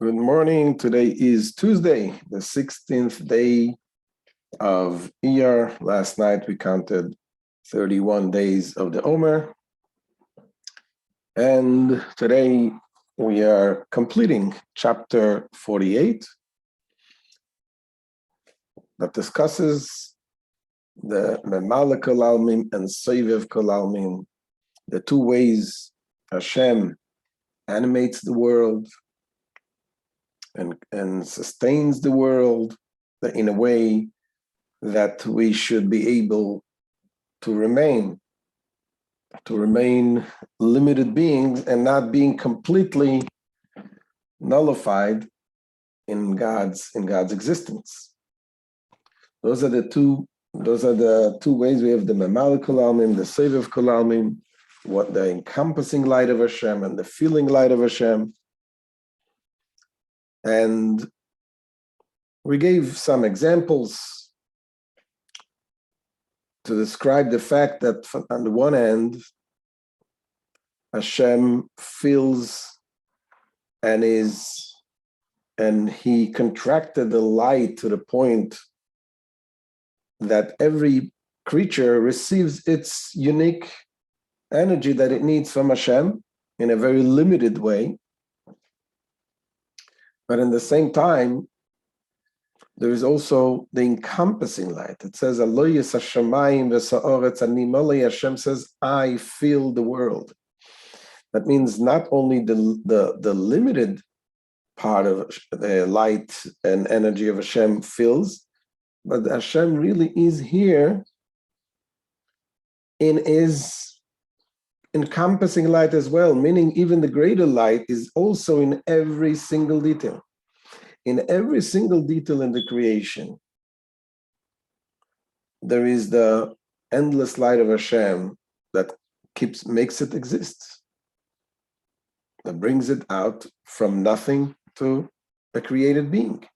Good morning. Today is Tuesday, the 16th day of Iyar. Last night we counted 31 days of the Omer. And today we are completing chapter 48 that discusses the Memale Kol Almin and Soivev Kol Almin, the two ways Hashem animates the world and sustains the world in a way that we should be able to remain limited beings and not being completely nullified in God's existence. Those are the two ways. We have the Memale Kol Almin, the Soivev Kol Almin, what the encompassing light of Hashem and the feeling light of Hashem. And we gave some examples to describe the fact that on the one hand, Hashem feels and he contracted the light to the point that every creature receives its unique energy that it needs from Hashem in a very limited way. But in the same time, there is also the encompassing light. It says, Hashem says, I feel the world. That means not only the limited part of the light and energy of Hashem feels, but Hashem really is here in his encompassing light as well, meaning even the greater light is also in every single detail. In every single detail in the creation, there is the endless light of Hashem that makes it exist, that brings it out from nothing to a created being.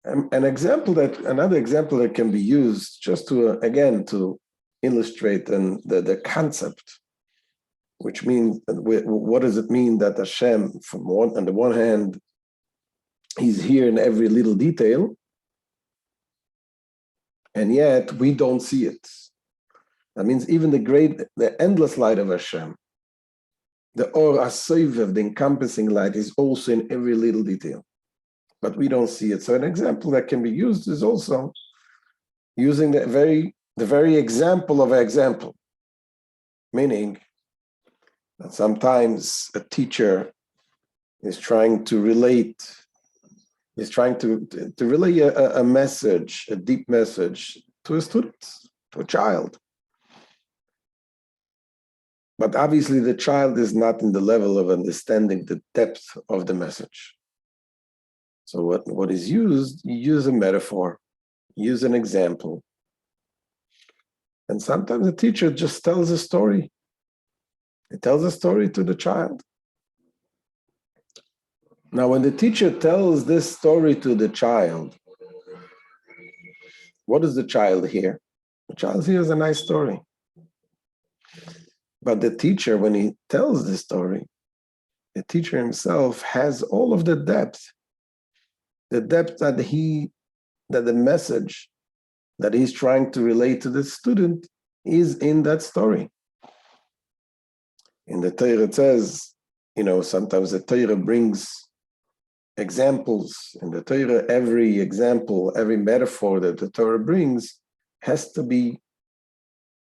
Another example that can be used just to illustrate the concept, which means, what does it mean that Hashem, on the one hand, he's here in every little detail, and yet we don't see it. That means even the endless light of Hashem, the Or HaSoivev, the encompassing light, is also in every little detail, but we don't see it. So an example that can be used is also using the very example of an example, meaning that sometimes a teacher is trying to relay a message, a deep message to a student, to a child. But obviously the child is not in the level of understanding the depth of the message. So what is used, you use a metaphor, use an example. And sometimes the teacher just tells a story. It tells a story to the child. Now, when the teacher tells this story to the child, what does the child hear? The child hears a nice story. But the teacher, when he tells the story, the teacher himself has all of the depth that the message that he's trying to relate to the student is in that story. In the Torah it says, sometimes the Torah brings examples. In the Torah, every example, every metaphor that the Torah brings has to be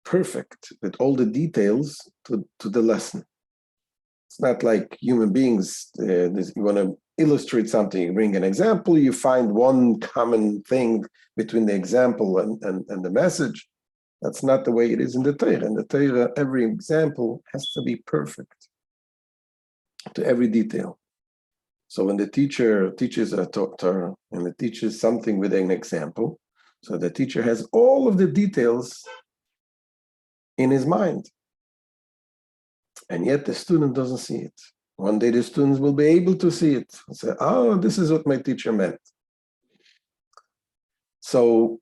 perfect with all the details to the lesson. It's not like human beings. You want to illustrate something, you bring an example, you find one common thing between the example and the message. That's not the way it is in the Torah. In the Torah, every example has to be perfect to every detail. So when the teacher teaches a Torah and it teaches something with an example, so the teacher has all of the details in his mind. And yet the student doesn't see it. One day the students will be able to see it and say, oh, this is what my teacher meant. So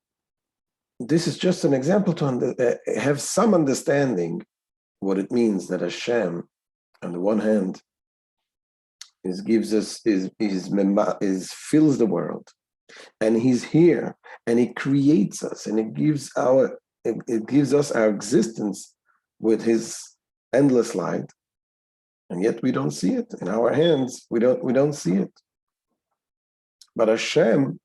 this is just an example to have some understanding what it means that Hashem, on the one hand, gives us, fills the world, and he's here, and he creates us, and it gives us our existence with his endless light, and yet we don't see it in our hands. We don't see it. But Hashem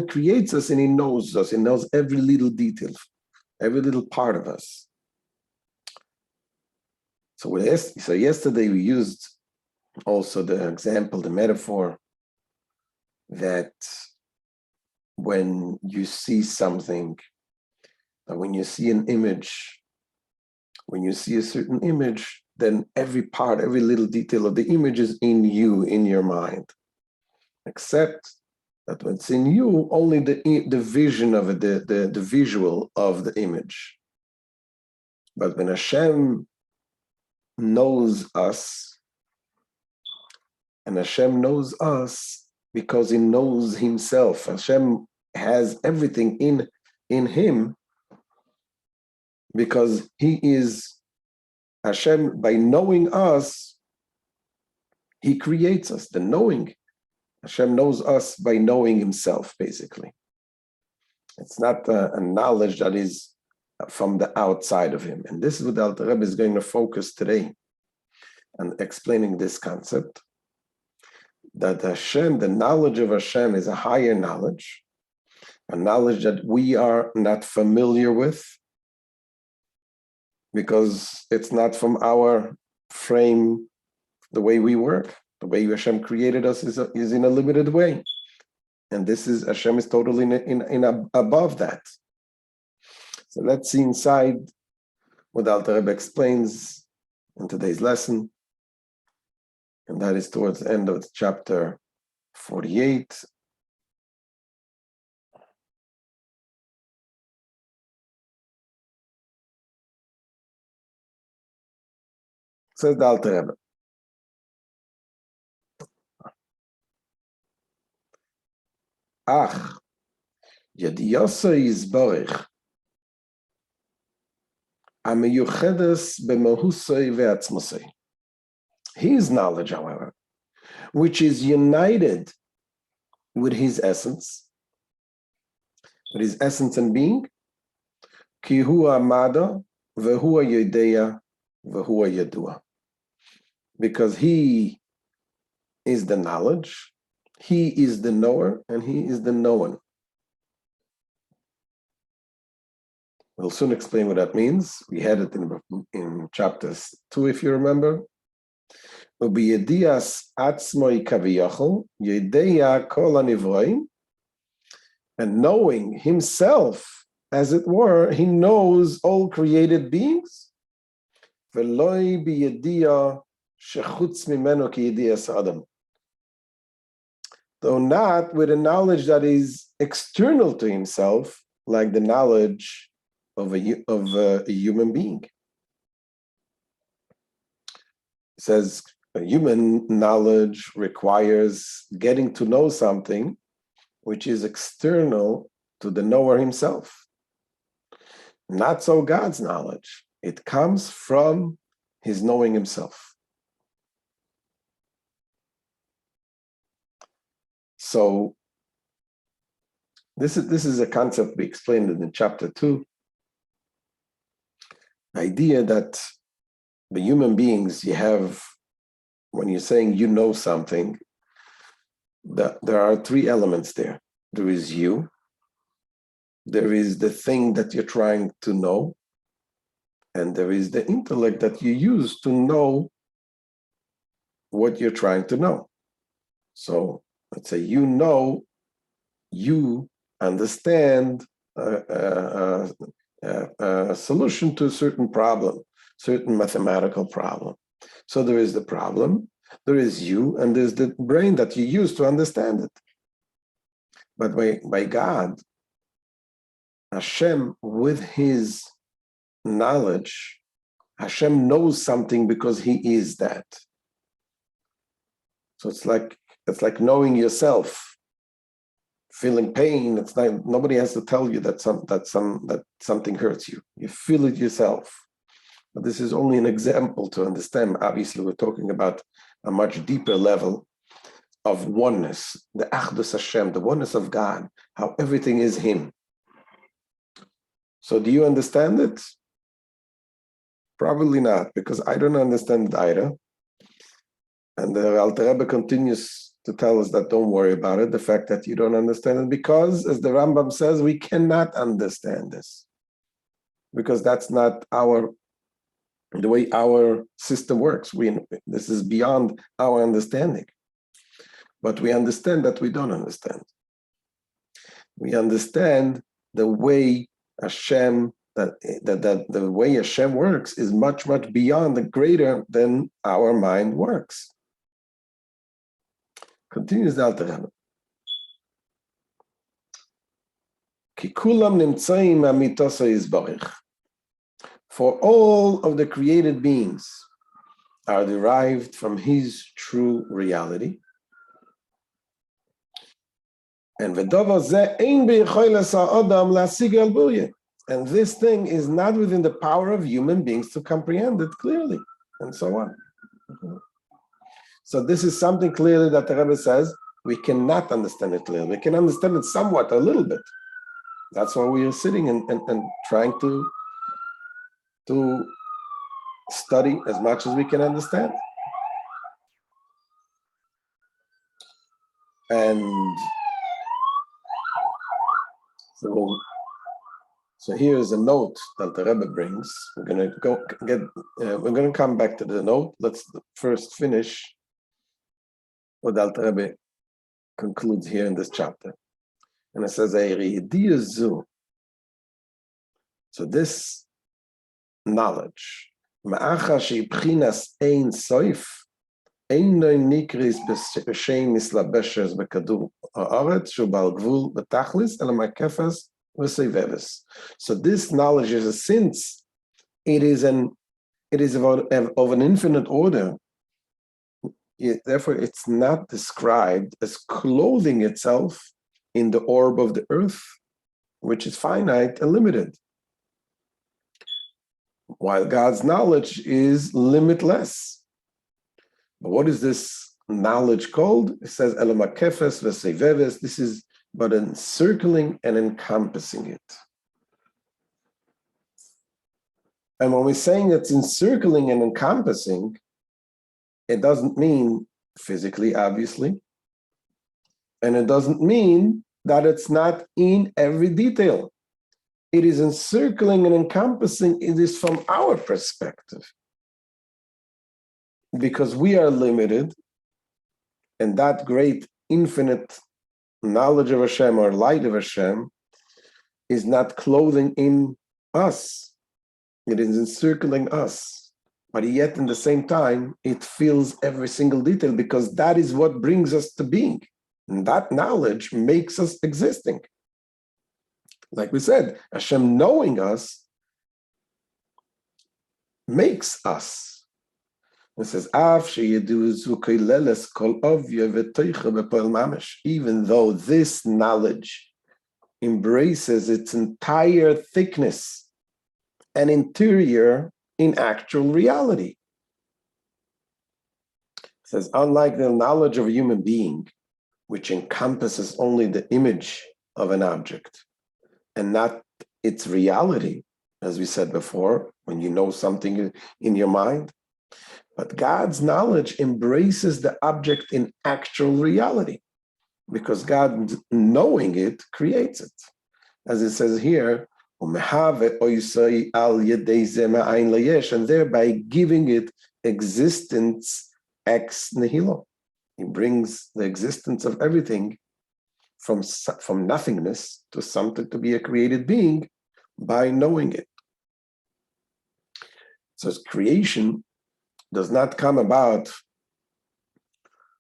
creates us, and he knows us. He knows every little detail, every little part of us. So yesterday we used also the example, the metaphor, that when you see something, when you see an image, when you see a certain image, then every part, every little detail of the image is in you, in your mind. Except that when it's in you, only the vision of it, the visual of the image. But when Hashem knows us, and Hashem knows us because he knows himself. Hashem has everything in him because he is Hashem. By knowing us, he creates us. The knowing, Hashem knows us by knowing himself, basically. It's not a knowledge that is from the outside of him. And this is what the Alter Rebbe is going to focus today on explaining this concept, that Hashem, the knowledge of Hashem, is a higher knowledge, a knowledge that we are not familiar with because it's not from our frame, the way we work. The way Hashem created us is in a limited way. And Hashem is totally above that. So let's see inside what Alter Rebbe explains in today's lesson. And that is towards the end of chapter 48. Says the Alter Rebbe. Ach, yediyoso yizborich, ameyuchedes b'mehusoi ve'atzmosoi. His knowledge, however, which is united with his essence and being, ki hu amada vehu yedeya vehu yedua, because he is the knowledge, he is the knower, and he is the known. We'll soon explain what that means. We had it in chapters 2, if you remember. And knowing himself, as it were, he knows all created beings. Though not with a knowledge that is external to himself, like the knowledge of a human being. It says a human knowledge requires getting to know something which is external to the knower himself. Not so God's knowledge. It comes from his knowing himself. So this is a concept we explained in chapter 2. The idea that the human beings you have, when you're saying you know something, there are 3 elements there. There is you, there is the thing that you're trying to know, and there is the intellect that you use to know what you're trying to know. So let's say you know, you understand a solution to a certain problem, certain mathematical problem. So there is the problem, there is you, and there's the brain that you use to understand it. But by God, Hashem, with his knowledge, Hashem knows something because he is that. So it's like knowing yourself, feeling pain. It's like nobody has to tell you that something hurts you. You feel it yourself. But this is only an example to understand. Obviously, we're talking about a much deeper level of oneness, the Achdus Hashem, the oneness of God, how everything is Him. So do you understand it? Probably not, because I don't understand it either. And the Alter Rebbe continues to tell us that don't worry about it, the fact that you don't understand it, because, as the Rambam says, we cannot understand this. Because that's not the way our system works. This is beyond our understanding. But we understand that we don't understand. We understand the way Hashem, that the way Hashem works is much, much beyond and greater than our mind works. Continues the Alter Rebbe. Ki kulam nimtzaim amitosa yizbarich. For all of the created beings are derived from His true reality. And this thing is not within the power of human beings to comprehend it clearly, and so on. So this is something clearly that the Rebbe says we cannot understand it clearly. We can understand it somewhat, a little bit. That's why we are sitting and trying to study as much as we can understand. And so here is a note that the Rebbe brings. We're going to come back to the note. Let's first finish what the Alter Rebbe concludes here in this chapter. And it says, so this knowledge, so this knowledge is, since it is of an infinite order, therefore it's not described as clothing itself in the orb of the earth, which is finite and limited, while God's knowledge is limitless. But what is this knowledge called? It says, Elamakefes v'seiveves. This is but encircling and encompassing it. And when we're saying it's encircling and encompassing, it doesn't mean physically, obviously. And it doesn't mean that it's not in every detail. It is encircling and encompassing. It is from our perspective. Because we are limited, and that great infinite knowledge of Hashem or light of Hashem is not clothing in us. It is encircling us. But yet, in the same time, it fills every single detail, because that is what brings us to being. And that knowledge makes us existing. Like we said, Hashem knowing us makes us. It says, even though this knowledge embraces its entire thickness and interior in actual reality. It says, unlike the knowledge of a human being, which encompasses only the image of an object and not its reality, as we said before, when you know something in your mind. But God's knowledge embraces the object in actual reality, because God, knowing it, creates it. As it says here, and thereby giving it existence ex nihilo. He brings the existence of everything from nothingness to something to be a created being by knowing it. So creation does not come about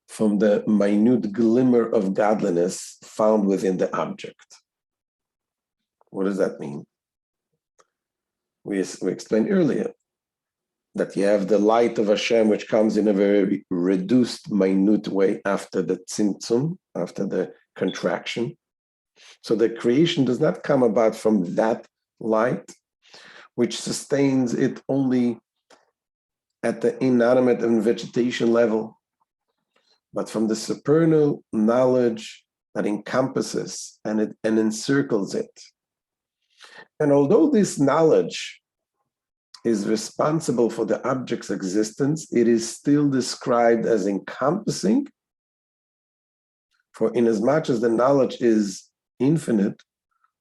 from the minute glimmer of godliness found within the object. What does that mean? We explained earlier that you have the light of Hashem, which comes in a very reduced, minute way after the tzimtzum, after the contraction. So the creation does not come about from that light, which sustains it only at the inanimate and vegetation level, but from the supernal knowledge that encompasses and encircles it. And although this knowledge is responsible for the object's existence, it is still described as encompassing, for inasmuch as the knowledge is infinite,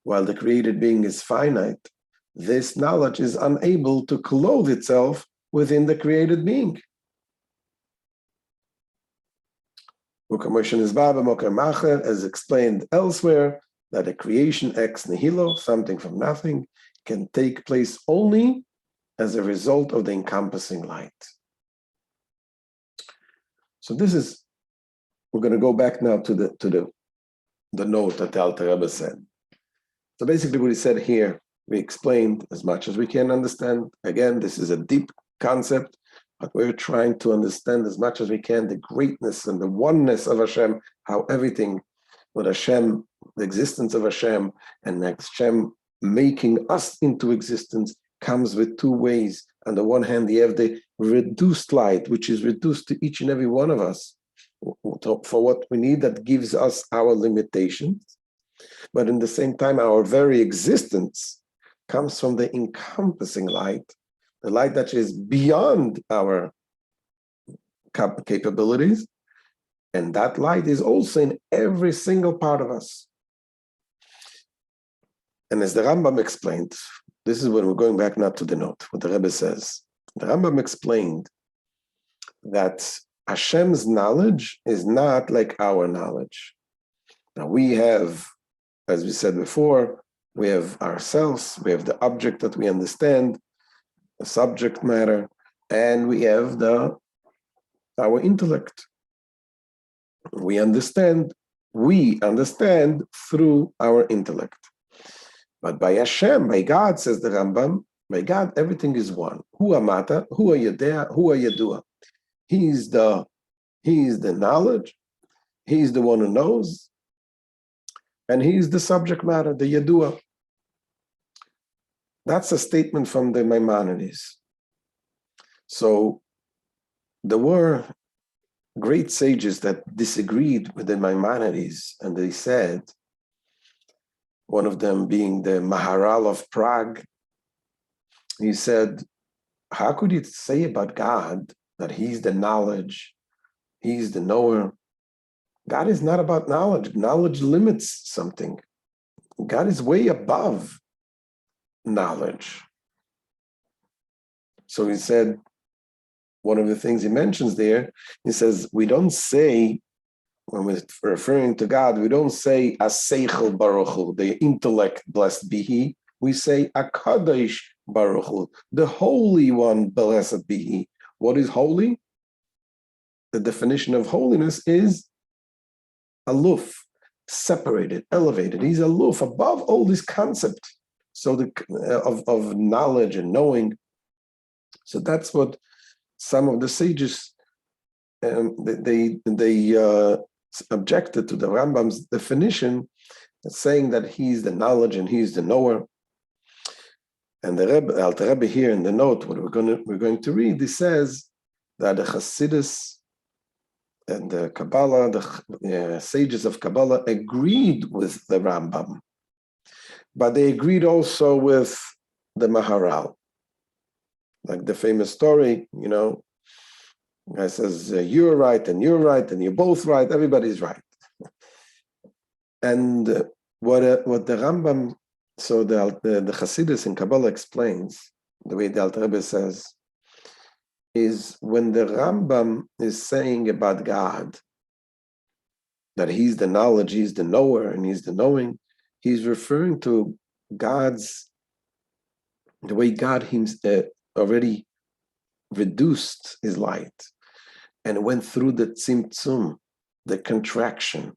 while the created being is finite, this knowledge is unable to clothe itself within the created being. As explained elsewhere, that a creation ex nihilo, something from nothing, can take place only as a result of the encompassing light. So this is, we're going to go back now to the note that the Alter Rebbe said. So basically what he said here, we explained as much as we can understand. Again, this is a deep concept, but we're trying to understand as much as we can the greatness and the oneness of Hashem, how everything with Hashem, the existence of Hashem, and Hashem making us into existence comes with two ways. On the one hand, you have the reduced light, which is reduced to each and every one of us for what we need, that gives us our limitations. But in the same time, our very existence comes from the encompassing light, the light that is beyond our capabilities. And that light is also in every single part of us. And as the Rambam explained, this is when we're going back now to the note, what the Rebbe says. The Rambam explained that Hashem's knowledge is not like our knowledge. Now we have, as we said before, we have ourselves, we have the object that we understand, the subject matter, and we have our intellect. We understand through our intellect. But by Hashem, by God, says the Rambam, by God, everything is one. Hu amata, hu yedea, hu yedua. He's the knowledge, he's the one who knows, and he's the subject matter, the yedua. That's a statement from the Maimonides. So there were great sages that disagreed with the Maimonides, and they said, one of them being the Maharal of Prague, he said, how could you say about God that he's the knowledge, he's the knower? God is not about knowledge. Knowledge limits something. God is way above knowledge. So he said, one of the things he mentions there, he says, we don't say, when we're referring to God, we don't say Aseichel Baruch Hu, the intellect, blessed be he. We say Akadosh Baruch Hu, the Holy One, blessed be he. What is holy? The definition of holiness is aloof, separated, elevated. He's aloof, above all this concept. So of knowledge and knowing. So that's what some of the sages they objected to the Rambam's definition, saying that he's the knowledge and he's the knower. And the Alter Rebbe here in the note, what we're going to read, he says that the Hasidus and the Kabbalah, the sages of Kabbalah agreed with the Rambam, but they agreed also with the Maharal. Like the famous story, guy says, you're right, and you're both right, everybody's right. And what the Rambam, so the Hasidus in Kabbalah explains, the way the Alter Rebbe says, is when the Rambam is saying about God, that he's the knowledge, he's the knower, and he's the knowing, he's referring to the way God himself already reduced his light and went through the tzimtzum, the contraction,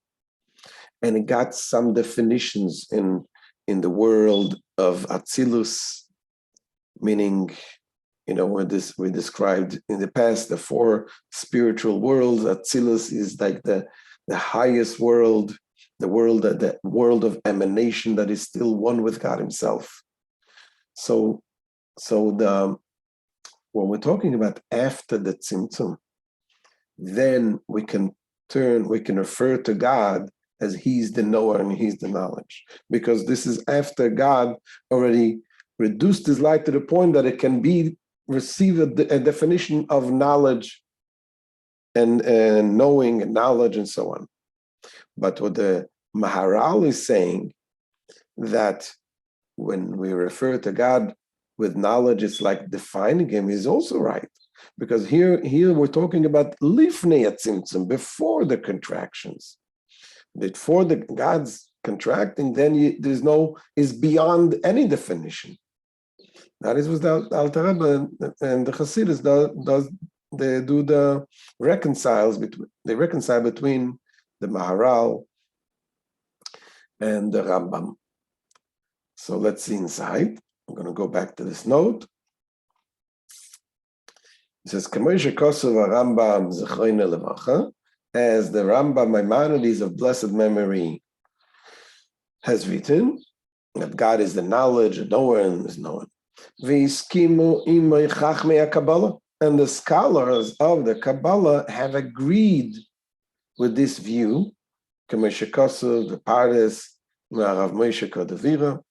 and it got some definitions in the world of Atzilus, meaning, we described in the past the four spiritual worlds. Atzilus is like the highest world, the world of emanation that is still one with God himself. So when we're talking about after the Tzimtzum, then we can refer to God as He's the knower and He's the knowledge, because this is after God already reduced His light to the point that it can receive a definition of knowledge and knowing and knowledge and so on. But what the Maharal is saying, that when we refer to God with knowledge, it's like defining Him, is also right. Because here we're talking about lifnei tzimtzum, before the contractions. Before the God's contracting, then is beyond any definition. That is what the Alter Rebbe and the Hasidus reconcile between the Maharal and the Rambam. So let's see inside. I'm going to go back to this note. It says, Kamoshe Kosov Rambam Zechroine Levacha, as the Rambam Maimonides of blessed memory has written, that God is the knowledge, and no one is known. V'yiskimu imay chachmei Kabbalah, and the scholars of the Kabbalah have agreed with this view. Kamoshe Kosov, the Pardes, Rav Moshe Kodavira,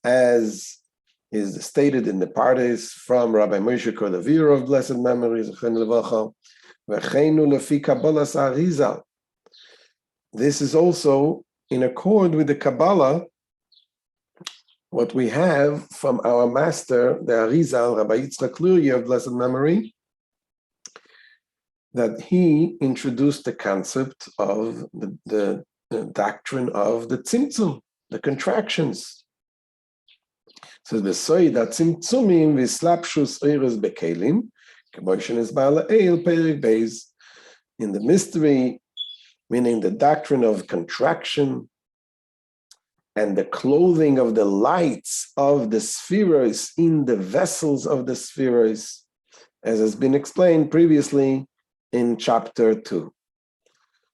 as is stated in the Pardes from Rabbi Moshe Kodavira of blessed memory, Zechroine Levacha. This is also in accord with the Kabbalah, what we have from our master, the Arizal, Rabbi Yitzchak Luria of blessed memory, that he introduced the concept of the doctrine of the tzimtzum, the contractions. So the soy that tzimtzumim v'slapshus oires bekelim, in the mystery, meaning the doctrine of contraction and the clothing of the lights of the spheres in the vessels of the spheres, as has been explained previously in chapter 2.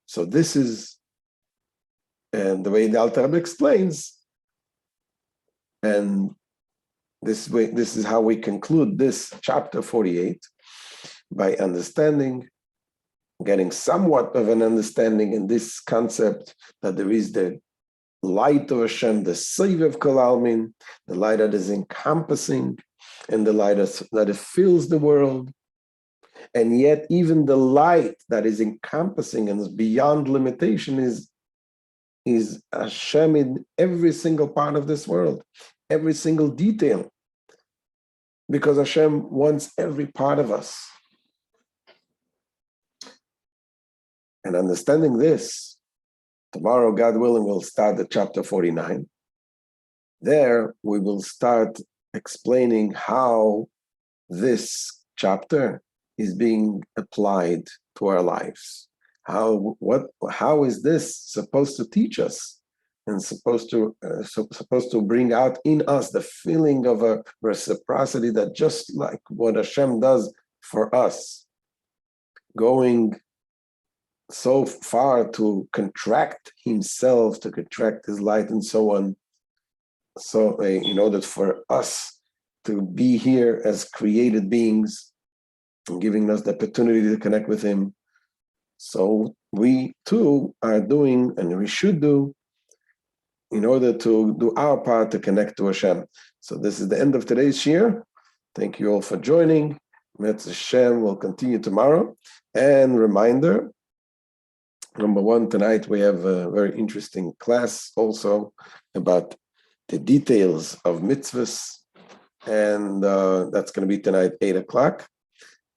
So this is the way the Alter Rebbe explains, and this is how we conclude this chapter 48. By getting somewhat of an understanding in this concept that there is the light of Hashem, the Sovev Kol Almin, the light that is encompassing, and the light that fills the world. And yet even the light that is encompassing and is beyond limitation is Hashem in every single part of this world, every single detail, because Hashem wants every part of us. And understanding this, tomorrow, God willing, we'll start the chapter 49. There, we will start explaining how this chapter is being applied to our lives. How is this supposed to teach us, and supposed to bring out in us the feeling of a reciprocity that just like what Hashem does for us, going so far to contract Himself, to contract His light and so on. So in order for us to be here as created beings and giving us the opportunity to connect with Him. So we too are doing, and we should do, in order to do our part to connect to Hashem. So this is the end of today's shir. Thank you all for joining. Metz Hashem will continue tomorrow. And reminder, number one, tonight we have a very interesting class also about the details of mitzvahs. And that's going to be tonight, 8 o'clock.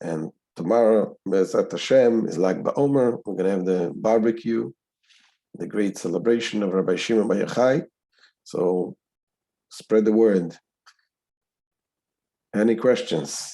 And tomorrow, Be'ezrat Hashem, is Lag BaOmer. We're going to have the barbecue, the great celebration of Rabbi Shimon Bar Yochai. So spread the word. Any questions?